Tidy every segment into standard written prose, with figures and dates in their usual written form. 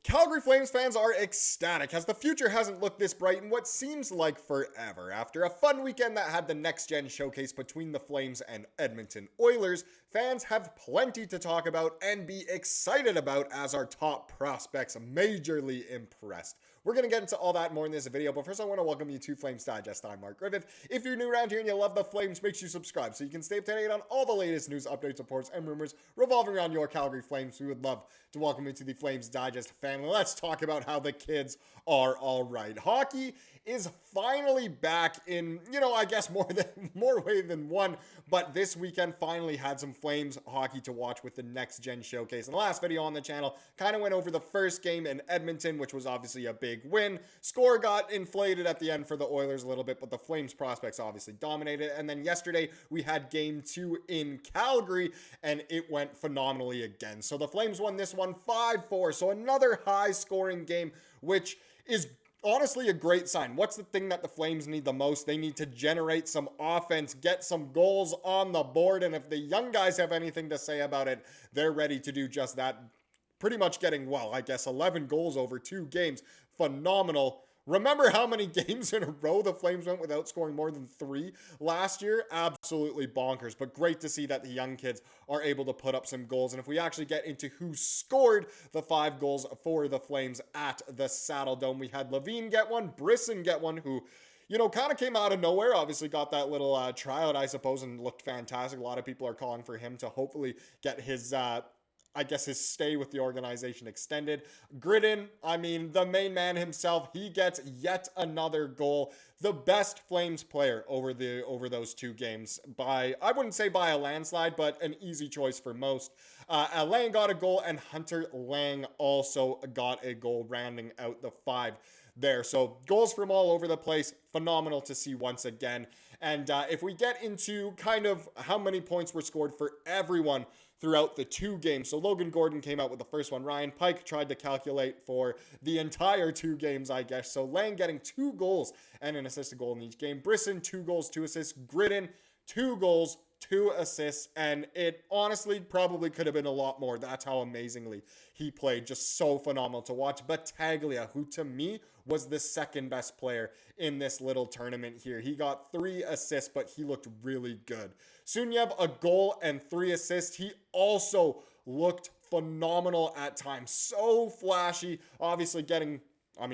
Calgary Flames fans are ecstatic as the future hasn't looked this bright in what seems like forever. After a fun weekend that had the next-gen showcase between the Flames and Edmonton Oilers, fans have plenty to talk about and be excited about as our top prospects majorly impressed. We're going to get into all that more in this video, but first I want to welcome you to Flames Digest. I'm Mark Griffith. If you're new around here and you love the Flames, make sure you subscribe so you can stay up to date on all the latest news, updates, reports, and rumors revolving around your Calgary Flames. We would love to welcome you to the Flames Digest family. Let's talk about how the kids are all right. Hockey is finally back in, I guess more way than one, but this weekend finally had some Flames hockey to watch with the Next Gen Showcase. In the last video on the channel, kind of went over the first game in Edmonton, which was obviously a big win. Score got inflated at the end for the Oilers a little bit, but the Flames prospects obviously dominated. And then yesterday we had game 2 in Calgary, and it went phenomenally again. So the Flames won this one 5-4. So another high-scoring game, which is honestly a great sign. What's the thing that the Flames need the most? They need to generate some offense, get some goals on the board, and if the young guys have anything to say about it, they're ready to do just that. Pretty much getting, 11 goals over 2 games. Phenomenal. Remember how many games in a row the Flames went without scoring more than 3 last year? Absolutely bonkers, but great to see that the young kids are able to put up some goals. And if we actually get into who scored the 5 goals for the Flames at the Saddle Dome, we had Levine get one, Brisson get one, who kind of came out of nowhere. Obviously got that little tryout, I suppose, and looked fantastic. A lot of people are calling for him to hopefully get his his stay with the organization extended. Gridden, the main man himself, he gets yet another goal. The best Flames player over those 2 games by, I wouldn't say by a landslide, but an easy choice for most. Alain got a goal, and Hunter Lang also got a goal, rounding out the 5 there. So goals from all over the place. Phenomenal to see once again. And if we get into kind of how many points were scored for everyone throughout the 2 games. So Logan Gordon came out with the first one. Ryan Pike tried to calculate for the entire 2 games, I guess. So Lang getting 2 goals and an assisted goal in each game. Brisson, 2 goals, 2 assists. Gridden, 2 goals, 2 assists, and it honestly probably could have been a lot more. That's how amazingly he played. Just so phenomenal to watch. Battaglia, who to me was the second best player in this little tournament here. He got 3 assists, but he looked really good. Suniev, a goal and 3 assists. He also looked phenomenal at times. So flashy. Obviously getting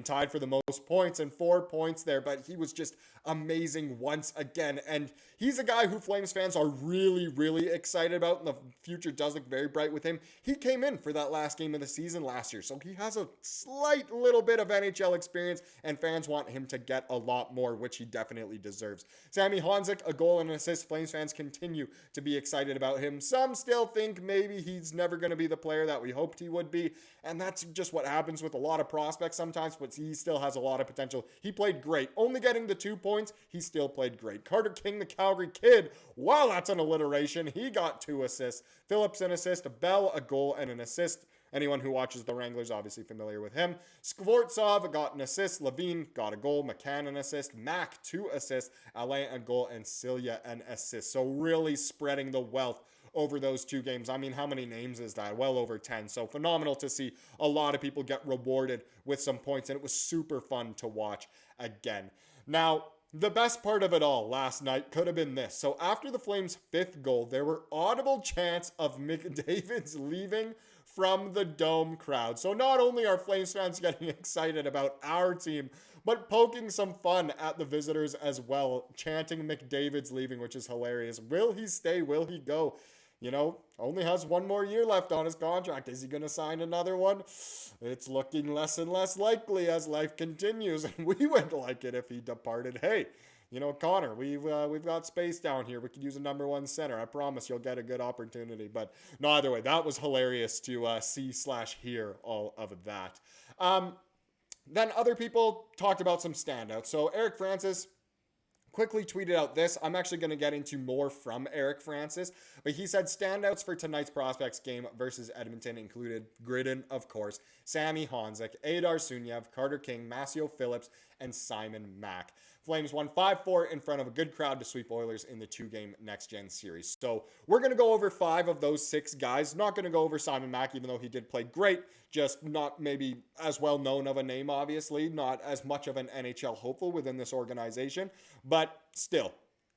tied for the most points and 4 points there, but he was just amazing once again. And he's a guy who Flames fans are really, really excited about, and the future does look very bright with him. He came in for that last game of the season last year, so he has a slight little bit of NHL experience, and fans want him to get a lot more, which he definitely deserves. Sammy Honzek, a goal and an assist. Flames fans continue to be excited about him. Some still think maybe he's never going to be the player that we hoped he would be, and that's just what happens with a lot of prospects sometimes, but he still has a lot of potential. He played great. Only getting the 2 points, he still played great. Carter King, the Calgary Kid, wow, that's an alliteration. He got 2 assists. Phillips, an assist. Bell, a goal and an assist. Anyone who watches the Wranglers obviously familiar with him. Skvortsov got an assist. Levine got a goal. McCann an assist. Mack 2 assists. Alain a goal, and Celia an assist. So really spreading the wealth over those 2 games. How many names is that? Well over 10. So phenomenal to see a lot of people get rewarded with some points, and it was super fun to watch again. Now, the best part of it all last night could have been this. So after the Flames' 5th goal, there were audible chants of McDavid's leaving from the Dome crowd. So not only are Flames fans getting excited about our team, but poking some fun at the visitors as well, chanting McDavid's leaving, which is hilarious. Will he stay? Will he go? Only has 1 more year left on his contract. Is he going to sign another one? It's looking less and less likely as life continues, and we wouldn't like it if he departed. Hey, Connor, we've got space down here. We could use a number 1 center. I promise you'll get a good opportunity. But no, either way, that was hilarious to see/hear all of that. Then other people talked about some standouts. So Eric Francis quickly tweeted out this. I'm actually going to get into more from Eric Francis, but he said standouts for tonight's prospects game versus Edmonton included Gridden, of course, Sammy Honzek, Adar Suniev, Carter King, Masio Phillips, and Simon Mack. Flames won 5-4 in front of a good crowd to sweep Oilers in the 2-game next-gen series. So we're going to go over 5 of those 6 guys. Not going to go over Simon Mack, even though he did play great. Just not maybe as well known of a name, obviously. Not as much of an NHL hopeful within this organization. But still,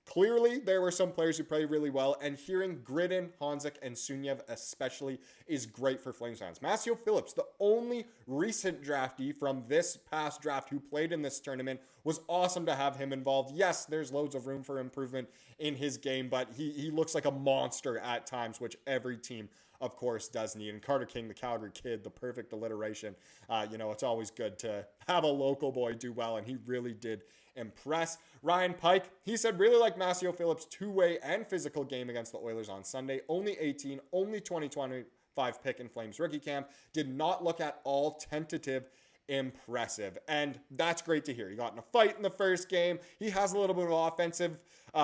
clearly, there were some players who played really well, and hearing Gridin, Honzek, and Sunyev especially is great for Flames fans. Masio Phillips, the only recent draftee from this past draft who played in this tournament, was awesome to have him involved. Yes, there's loads of room for improvement in his game, but he looks like a monster at times, which every team, of course, does need. And Carter King, the Calgary kid, the perfect alliteration. It's always good to have a local boy do well, and he really did impress. Ryan Pike, he said really like Masio Phillips' two-way and physical game against the Oilers on Sunday. Only 18, only 2025 pick in Flames rookie camp. Did not look at all tentative, impressive. And that's great to hear. He got in a fight in the first game. He has a little bit of offensive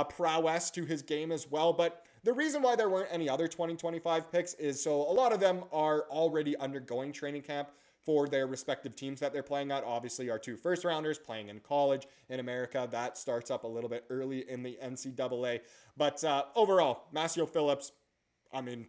prowess to his game as well. But the reason why there weren't any other 2025 picks is so a lot of them are already undergoing training camp for their respective teams that they're playing at. Obviously, our 2 first-rounders playing in college in America. That starts up a little bit early in the NCAA. But overall, Masio Phillips,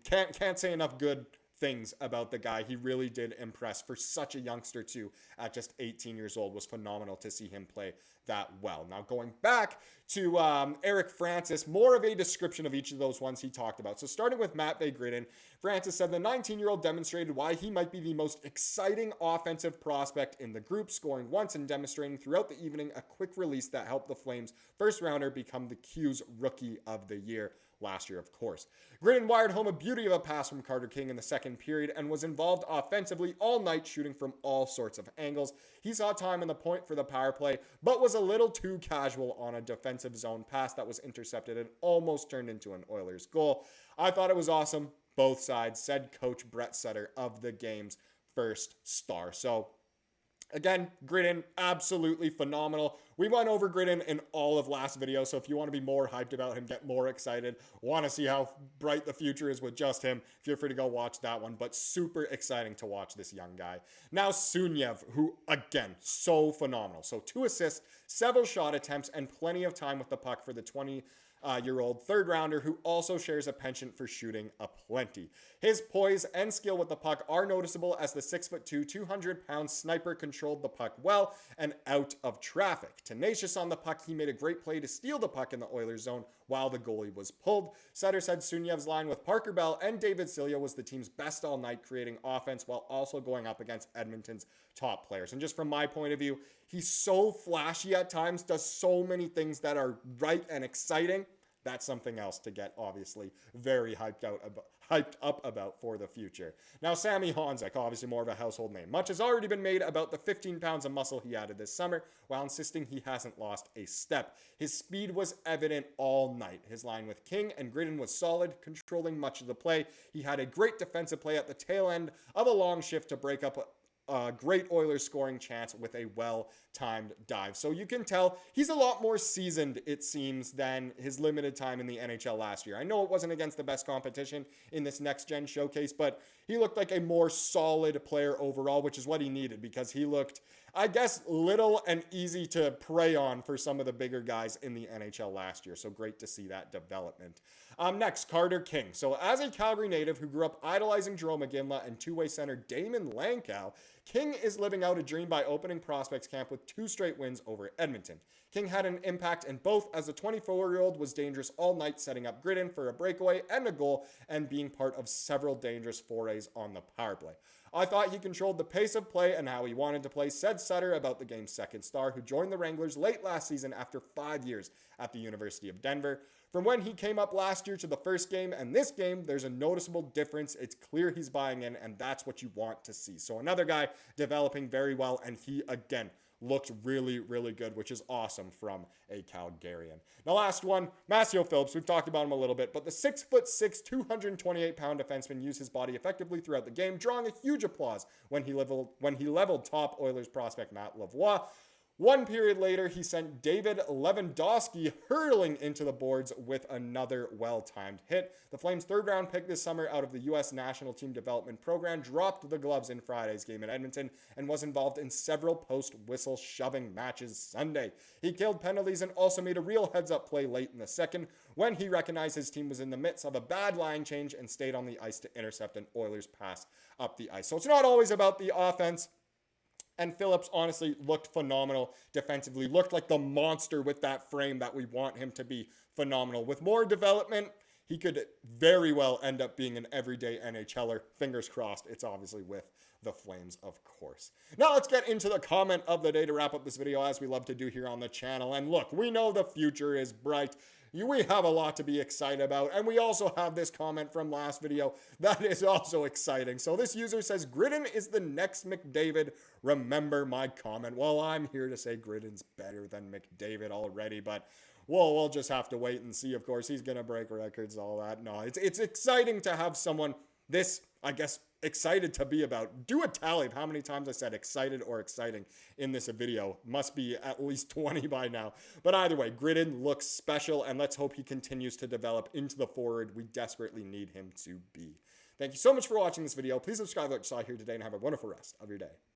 can't say enough good things about the guy. He really did impress for such a youngster too. At just 18 years old, was phenomenal to see him play that well. Now going back to Eric Francis, more of a description of each of those ones he talked about. So starting with Matt Gridin, Francis said the 19-year-old demonstrated why he might be the most exciting offensive prospect in the group, scoring once and demonstrating throughout the evening a quick release that helped the Flames first rounder become the Q's Rookie of the Year last year, of course. Gridin wired home a beauty of a pass from Carter King in the second period and was involved offensively all night, shooting from all sorts of angles. He saw time in the point for the power play, but was a little too casual on a defensive zone pass that was intercepted and almost turned into an Oilers goal. I thought it was awesome, both sides, said Coach Brett Sutter of the game's first star. So again, Gridin, absolutely phenomenal. We went over Gridin in all of last video, so if you want to be more hyped about him, get more excited, want to see how bright the future is with just him, feel free to go watch that one. But super exciting to watch this young guy. Now Sunyev, who, again, so phenomenal. So 2 assists, several shot attempts, and plenty of time with the puck for the 20-year-old third rounder who also shares a penchant for shooting aplenty. His poise and skill with the puck are noticeable as the 6'2", 200-pound sniper controlled the puck well and out of traffic. Tenacious on the puck, he made a great play to steal the puck in the Oilers zone while the goalie was pulled. Sutter said Sunyev's line with Parker Bell and David Cilia was the team's best all night, creating offense while also going up against Edmonton's top players. And just from my point of view, he's so flashy at times, does so many things that are right and exciting. That's something else to get, obviously, very hyped up about for the future. Now, Sammy Honzek, obviously more of a household name. Much has already been made about the 15 pounds of muscle he added this summer, while insisting he hasn't lost a step. His speed was evident all night. His line with King and Gridin was solid, controlling much of the play. He had a great defensive play at the tail end of a long shift to break up a great Oilers scoring chance with a well-timed dive. So you can tell he's a lot more seasoned, it seems, than his limited time in the NHL last year. I know it wasn't against the best competition in this next-gen showcase, but he looked like a more solid player overall, which is what he needed because he looked, I guess, little and easy to prey on for some of the bigger guys in the NHL last year. So great to see that development. Next, Carter King. So as a Calgary native who grew up idolizing Jerome McGinley and two-way center Damon Lankow, King is living out a dream by opening prospects camp with 2 straight wins over Edmonton. King had an impact in both as the 24-year-old was dangerous all night, setting up Gridin for a breakaway and a goal and being part of several dangerous forays on the power play. I thought he controlled the pace of play and how he wanted to play, said Sutter about the game's second star, who joined the Wranglers late last season after 5 years at the University of Denver. From when he came up last year to the first game and this game, there's a noticeable difference. It's clear he's buying in, and that's what you want to see. So another guy developing very well, and he, again, looked really, really good, which is awesome from a Calgarian. The last one, Masio Phillips. We've talked about him a little bit, but the 6'6", 228-pound defenseman used his body effectively throughout the game, drawing a huge applause when he leveled top Oilers prospect Matt Lavoie. One period later, he sent David Lewandowski hurling into the boards with another well-timed hit. The Flames' third-round pick this summer out of the U.S. National Team Development Program dropped the gloves in Friday's game in Edmonton and was involved in several post-whistle shoving matches Sunday. He killed penalties and also made a real heads-up play late in the second when he recognized his team was in the midst of a bad line change and stayed on the ice to intercept an Oilers pass up the ice. So it's not always about the offense. And Phillips honestly looked phenomenal defensively, looked like the monster with that frame that we want him to be phenomenal. With more development, he could very well end up being an everyday NHLer. Fingers crossed, it's obviously with the Flames, of course. Now let's get into the comment of the day to wrap up this video, as we love to do here on the channel. And look, we know the future is bright. We have a lot to be excited about, and we also have this comment from last video that is also exciting. So this user says, Gridden is the next McDavid. Remember my comment. Well, I'm here to say Gridden's better than McDavid already, but we'll just have to wait and see. Of course, he's going to break records, all that. No, it's exciting to have someone this, I guess, excited to be about. Do a tally of how many times I said excited or exciting in this video. Must be at least 20 by now. But either way, Gridden looks special, and let's hope he continues to develop into the forward we desperately need him to be. Thank you so much for watching this video. Please subscribe like you saw here today, and have a wonderful rest of your day.